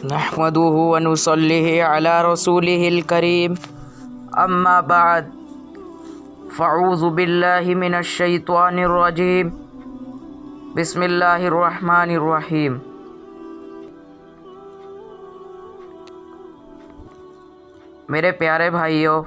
نحمده ونصلي على رسوله الكريم اما بعد فاعوذ باللہ من الشیطان الرجیم بسم اللہ الرحمن الرحیم۔ میرے پیارے بھائیوں،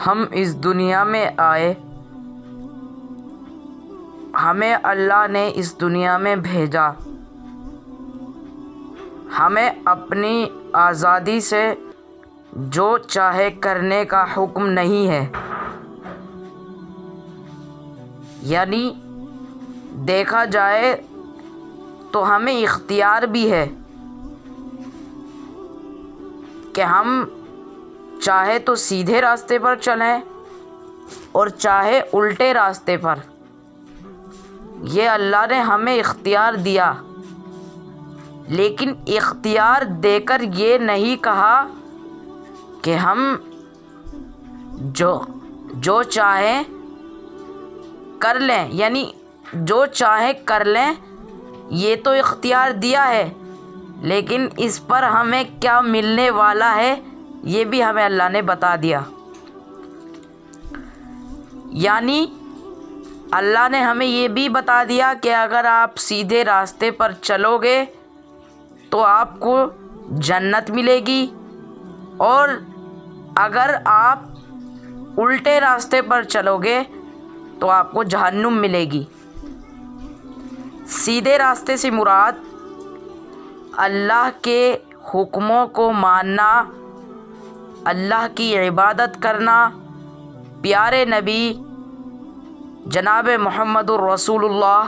ہم اس دنیا میں آئے، ہمیں اللہ نے اس دنیا میں بھیجا، ہمیں اپنی آزادی سے جو چاہے کرنے کا حکم نہیں ہے، یعنی دیکھا جائے تو ہمیں اختیار بھی ہے کہ ہم چاہے تو سیدھے راستے پر چلیں اور چاہے الٹے راستے پر۔ یہ اللہ نے ہمیں اختیار دیا، لیکن اختیار دے کر یہ نہیں کہا کہ ہم جو چاہیں کر لیں، یعنی جو چاہیں کر لیں۔ یہ تو اختیار دیا ہے، لیکن اس پر ہمیں کیا ملنے والا ہے یہ بھی ہمیں اللہ نے بتا دیا۔ یعنی اللہ نے ہمیں یہ بھی بتا دیا کہ اگر آپ سیدھے راستے پر چلو گے تو آپ کو جنت ملے گی، اور اگر آپ الٹے راستے پر چلو گے تو آپ کو جہنم ملے گی۔ سیدھے راستے سے مراد اللہ کے حکموں کو ماننا، اللہ کی عبادت کرنا، پیارے نبی جناب محمد الرسول اللہ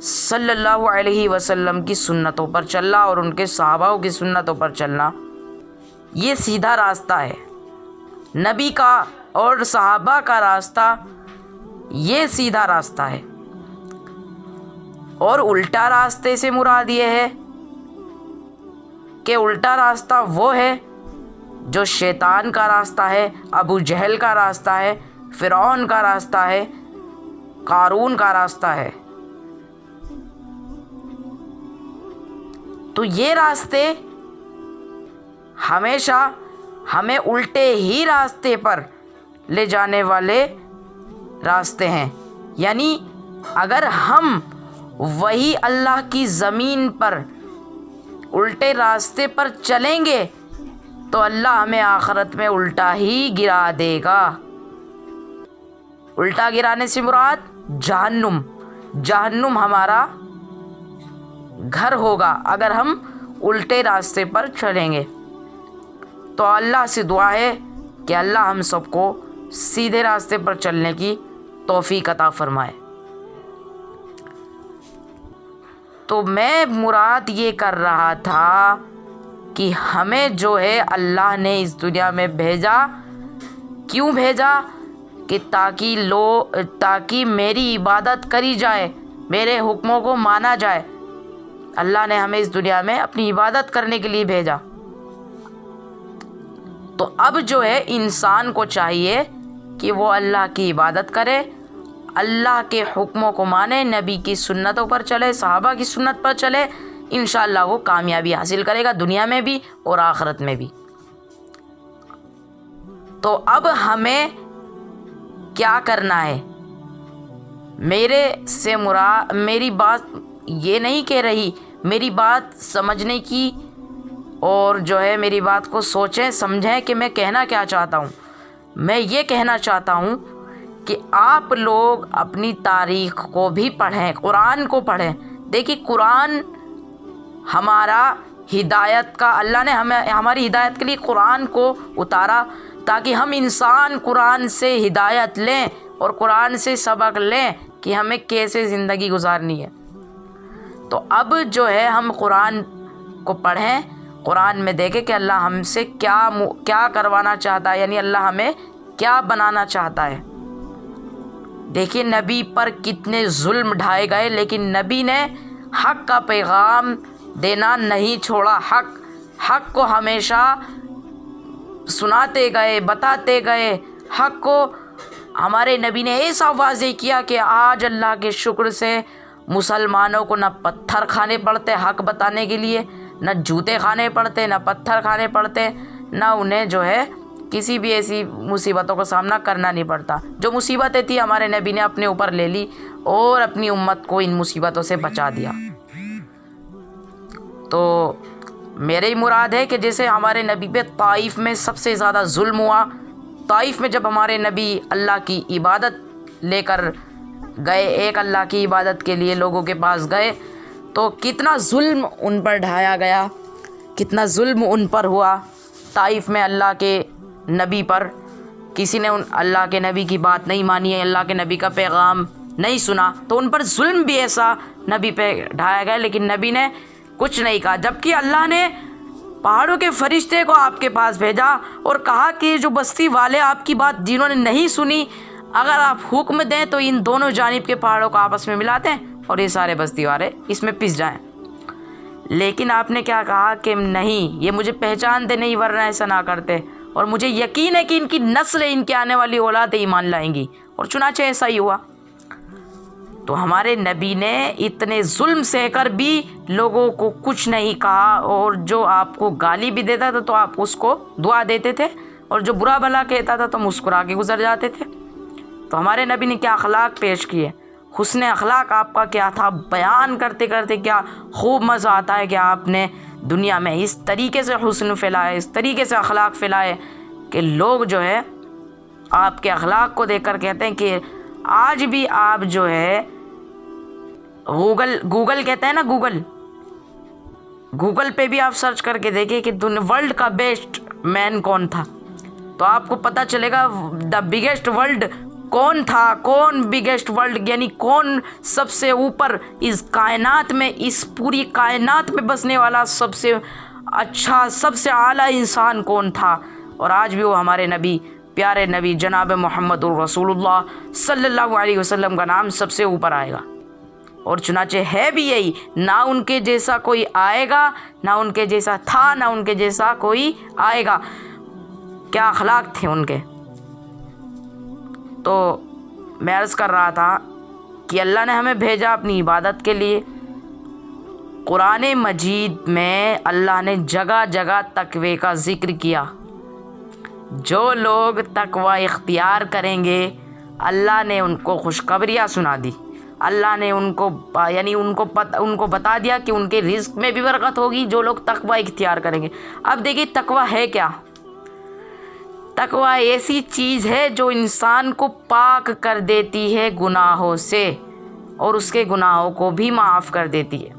صلی اللہ علیہ وسلم کی سنتوں پر چلنا اور ان کے صحابہ کی سنتوں پر چلنا۔ یہ سیدھا راستہ ہے، نبی کا اور صحابہ کا راستہ یہ سیدھا راستہ ہے۔ اور الٹا راستے سے مراد یہ ہے کہ الٹا راستہ وہ ہے جو شیطان کا راستہ ہے، ابو جہل کا راستہ ہے، فرعون کا راستہ ہے، قارون کا راستہ ہے۔ تو یہ راستے ہمیشہ ہمیں الٹے ہی راستے پر لے جانے والے راستے ہیں۔ یعنی اگر ہم وہی اللہ کی زمین پر الٹے راستے پر چلیں گے تو اللہ ہمیں آخرت میں الٹا ہی گرا دے گا۔ الٹا گرانے سے مراد جہنم ہمارا گھر ہوگا اگر ہم الٹے راستے پر چلیں گے۔ تو اللہ سے دعا ہے کہ اللہ ہم سب کو سیدھے راستے پر چلنے کی توفیق عطا فرمائے۔ تو میں مراد یہ کر رہا تھا کہ ہمیں جو ہے اللہ نے اس دنیا میں بھیجا، کیوں بھیجا؟ کہ تاکہ میری عبادت کری جائے، میرے حکموں کو مانا جائے۔ اللہ نے ہمیں اس دنیا میں اپنی عبادت کرنے کے لیے بھیجا۔ تو اب جو ہے انسان کو چاہیے کہ وہ اللہ کی عبادت کرے، اللہ کے حکموں کو مانے، نبی کی سنتوں پر چلے، صحابہ کی سنت پر چلے، انشاءاللہ وہ کامیابی حاصل کرے گا دنیا میں بھی اور آخرت میں بھی۔ تو اب ہمیں کیا کرنا ہے؟ میری بات یہ نہیں کہہ رہی، میری بات سمجھنے کی اور جو ہے میری بات کو سوچیں سمجھیں کہ میں کہنا کیا چاہتا ہوں۔ میں یہ کہنا چاہتا ہوں کہ آپ لوگ اپنی تاریخ کو بھی پڑھیں، قرآن کو پڑھیں۔ دیکھیے قرآن ہمارا ہدایت کا، اللہ نے ہماری ہدایت کے لیے قرآن کو اتارا تاکہ ہم انسان قرآن سے ہدایت لیں اور قرآن سے سبق لیں کہ ہمیں کیسے زندگی گزارنی ہے۔ تو اب جو ہے ہم قرآن کو پڑھیں، قرآن میں دیکھیں کہ اللہ ہم سے کیا کروانا چاہتا ہے، یعنی اللہ ہمیں کیا بنانا چاہتا ہے۔ دیکھیے نبی پر کتنے ظلم ڈھائے گئے، لیکن نبی نے حق کا پیغام دینا نہیں چھوڑا، حق کو ہمیشہ سناتے گئے، بتاتے گئے۔ حق کو ہمارے نبی نے ایسا واضح کیا کہ آج اللہ کے شکر سے مسلمانوں کو نہ پتھر کھانے پڑتے حق بتانے کے لیے، نہ جوتے کھانے پڑتے، نہ پتھر کھانے پڑتے، نہ انہیں جو ہے کسی بھی ایسی مصیبتوں کا سامنا کرنا نہیں پڑتا۔ جو مصیبتیں تھیں ہمارے نبی نے اپنے اوپر لے لی اور اپنی امت کو ان مصیبتوں سے بچا دیا۔ تو میری مراد ہے کہ جیسے ہمارے نبی پہ طائف میں سب سے زیادہ ظلم ہوا، طائف میں جب ہمارے نبی اللہ کی عبادت لے کر گئے، ایک اللہ کی عبادت کے لیے لوگوں کے پاس گئے، تو کتنا ظلم ان پر ڈھایا گیا، کتنا ظلم ان پر ہوا۔ طائف میں اللہ کے نبی پر کسی نے اللہ کے نبی کی بات نہیں مانی ہے، اللہ کے نبی کا پیغام نہیں سنا، تو ان پر ظلم بھی ایسا نبی پہ ڈھایا گیا، لیکن نبی نے کچھ نہیں کہا، جبکہ اللہ نے پہاڑوں کے فرشتے کو آپ کے پاس بھیجا اور کہا کہ جو بستی والے آپ کی بات جنہوں نے نہیں سنی، اگر آپ حکم دیں تو ان دونوں جانب کے پہاڑوں کو آپس میں ملا دیں اور یہ سارے بستی والے اس میں پس جائیں۔ لیکن آپ نے کیا کہا کہ نہیں، یہ مجھے پہچانتے نہیں ورنہ ایسا نہ کرتے، اور مجھے یقین ہے کہ ان کی نسل، ان کے آنے والی اولاد ایمان لائیں گی، اور چنانچہ ایسا ہی ہوا۔ تو ہمارے نبی نے اتنے ظلم سہ کر بھی لوگوں کو کچھ نہیں کہا، اور جو آپ کو گالی بھی دیتا تھا تو آپ اس کو دعا دیتے تھے، اور جو برا بھلا کہتا تھا تو مسکرا کے گزر جاتے تھے۔ تو ہمارے نبی نے کیا اخلاق پیش کیے، حسن اخلاق آپ کا کیا تھا، بیان کرتے کرتے کیا خوب مزہ آتا ہے کہ آپ نے دنیا میں اس طریقے سے حسن پھیلائے، اس طریقے سے اخلاق پھیلائے کہ لوگ جو ہے آپ کے اخلاق کو دیکھ کر کہتے ہیں کہ آج بھی آپ جو ہے گوگل کہتے ہیں نا، گوگل پہ بھی آپ سرچ کر کے دیکھیں کہ ورلڈ کا بیسٹ مین کون تھا، تو آپ کو پتہ چلے گا دا بگیسٹ ورلڈ کون تھا، کون بگیسٹ ورلڈ یعنی کون سب سے اوپر اس کائنات میں، اس پوری کائنات میں بسنے والا سب سے اچھا، سب سے اعلیٰ انسان کون تھا۔ اور آج بھی وہ ہمارے نبی، پیارے نبی جناب محمد الرسول اللہ صلی اللہ علیہ وسلم کا نام سب سے اوپر آئے گا، اور چنانچہ ہے بھی یہی، نہ ان کے جیسا کوئی آئے گا، نہ ان کے جیسا تھا، نہ ان کے جیسا کوئی آئے گا۔ کیا اخلاق تھے ان کے۔ تو میں عرض کر رہا تھا کہ اللہ نے ہمیں بھیجا اپنی عبادت کے لیے۔ قرآن مجید میں اللہ نے جگہ جگہ تقوی کا ذکر کیا۔ جو لوگ تقوی اختیار کریں گے اللہ نے ان کو خوشخبریاں سنا دی، اللہ نے ان کو بتا دیا کہ ان کے رزق میں بھی برکت ہوگی جو لوگ تقوی اختیار کریں گے۔ اب دیکھیے تقوی ہے کیا؟ تقوی ایسی چیز ہے جو انسان کو پاک کر دیتی ہے گناہوں سے، اور اس کے گناہوں کو بھی معاف کر دیتی ہے۔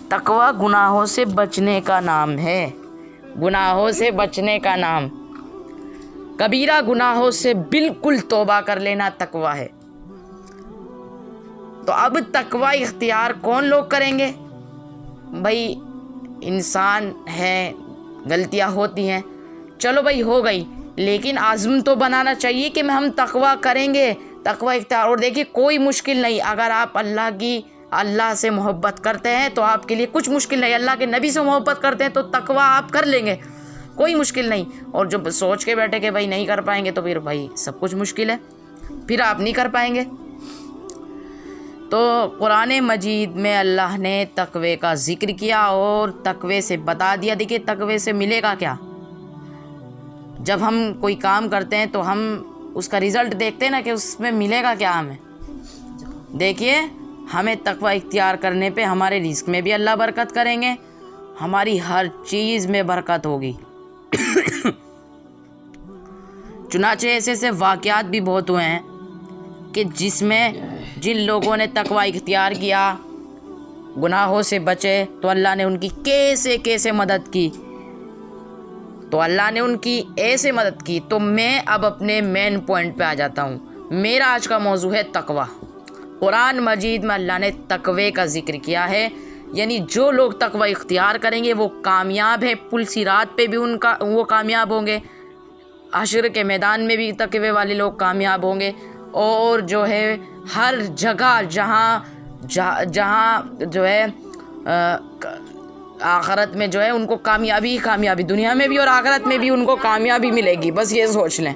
تقوی گناہوں سے بچنے کا نام ہے، گناہوں سے بچنے کا نام، کبیرہ گناہوں سے بالکل توبہ کر لینا تقوی ہے۔ تو اب تقوی اختیار کون لوگ کریں گے؟ بھائی انسان ہے، غلطیاں ہوتی ہیں، چلو بھائی ہو گئی، لیکن عزم تو بنانا چاہیے کہ ہم تقوی کریں گے، تقوی اختیار۔ اور دیکھیے کوئی مشکل نہیں، اگر آپ اللہ سے محبت کرتے ہیں تو آپ کے لیے کچھ مشکل نہیں، اللہ کے نبی سے محبت کرتے ہیں تو تقوی آپ کر لیں گے، کوئی مشکل نہیں۔ اور جو سوچ کے بیٹھے کہ بھائی نہیں کر پائیں گے تو پھر بھائی سب کچھ مشکل ہے، پھر آپ نہیں کر پائیں گے۔ تو قرآن مجید میں اللہ نے تقوی کا ذکر کیا اور تقوی سے بتا دیا۔ دیکھیے تقوی سے ملے گا کیا؟ جب ہم کوئی کام کرتے ہیں تو ہم اس کا رزلٹ دیکھتے ہیں نا کہ اس میں ملے گا کیا ہمیں۔ دیکھیے ہمیں تقوی اختیار کرنے پہ ہمارے رزق میں بھی اللہ برکت کریں گے، ہماری ہر چیز میں برکت ہوگی۔ چنانچہ ایسے واقعات بھی بہت ہوئے ہیں کہ جن لوگوں نے تقوی اختیار کیا، گناہوں سے بچے، تو اللہ نے ان کی کیسے مدد کی، تو اللہ نے ان کی ایسے مدد کی۔ تو میں اب اپنے مین پوائنٹ پہ آ جاتا ہوں۔ میرا آج کا موضوع ہے تقوی۔ قرآن مجید میں اللہ نے تقوی کا ذکر کیا ہے، یعنی جو لوگ تقوی اختیار کریں گے وہ کامیاب ہیں، پل صراط پہ بھی وہ کامیاب ہوں گے، حشر کے میدان میں بھی تقوی والے لوگ کامیاب ہوں گے، اور جو ہے ہر جگہ جہاں جو ہے آخرت میں جو ہے ان کو کامیابی دنیا میں بھی اور آخرت میں بھی ان کو کامیابی ملے گی، بس یہ سوچ لیں۔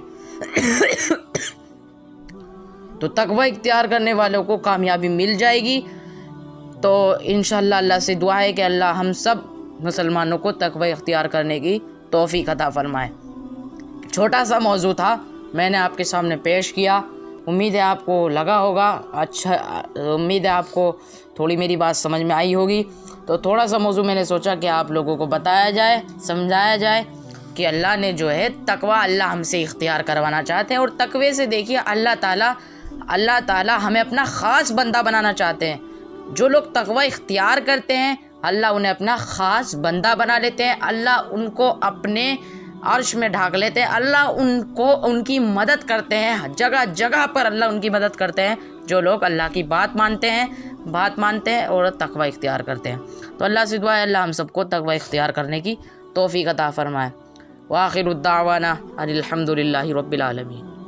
تو تقوی اختیار کرنے والوں کو کامیابی مل جائے گی۔ تو انشاءاللہ اللہ سے دعا ہے کہ اللہ ہم سب مسلمانوں کو تقوی اختیار کرنے کی توفیق عطا فرمائے۔ چھوٹا سا موضوع تھا، میں نے آپ کے سامنے پیش کیا، امید ہے آپ کو لگا ہوگا اچھا، امید ہے آپ کو تھوڑی میری بات سمجھ میں آئی ہوگی۔ تو تھوڑا سا موضوع میں نے سوچا کہ آپ لوگوں کو بتایا جائے، سمجھایا جائے کہ اللہ نے جو ہے تقوی اللہ ہم سے اختیار کروانا چاہتے ہیں، اور تقوی سے دیکھیے اللہ تعالیٰ ہمیں اپنا خاص بندہ بنانا چاہتے ہیں۔ جو لوگ تقوی اختیار کرتے ہیں اللہ انہیں اپنا خاص بندہ بنا لیتے ہیں، اللہ ان کو اپنے عرش میں ڈھانک لیتے ہیں، اللہ ان کی مدد کرتے ہیں، جگہ جگہ پر اللہ ان کی مدد کرتے ہیں جو لوگ اللہ کی بات مانتے ہیں اور تقوی اختیار کرتے ہیں۔ تو اللہ سے دعا ہے اللہ ہم سب کو تقوی اختیار کرنے کی توفیق عطا فرمائے۔ وآخر الدعوانا ان الحمد للہ رب العالمین۔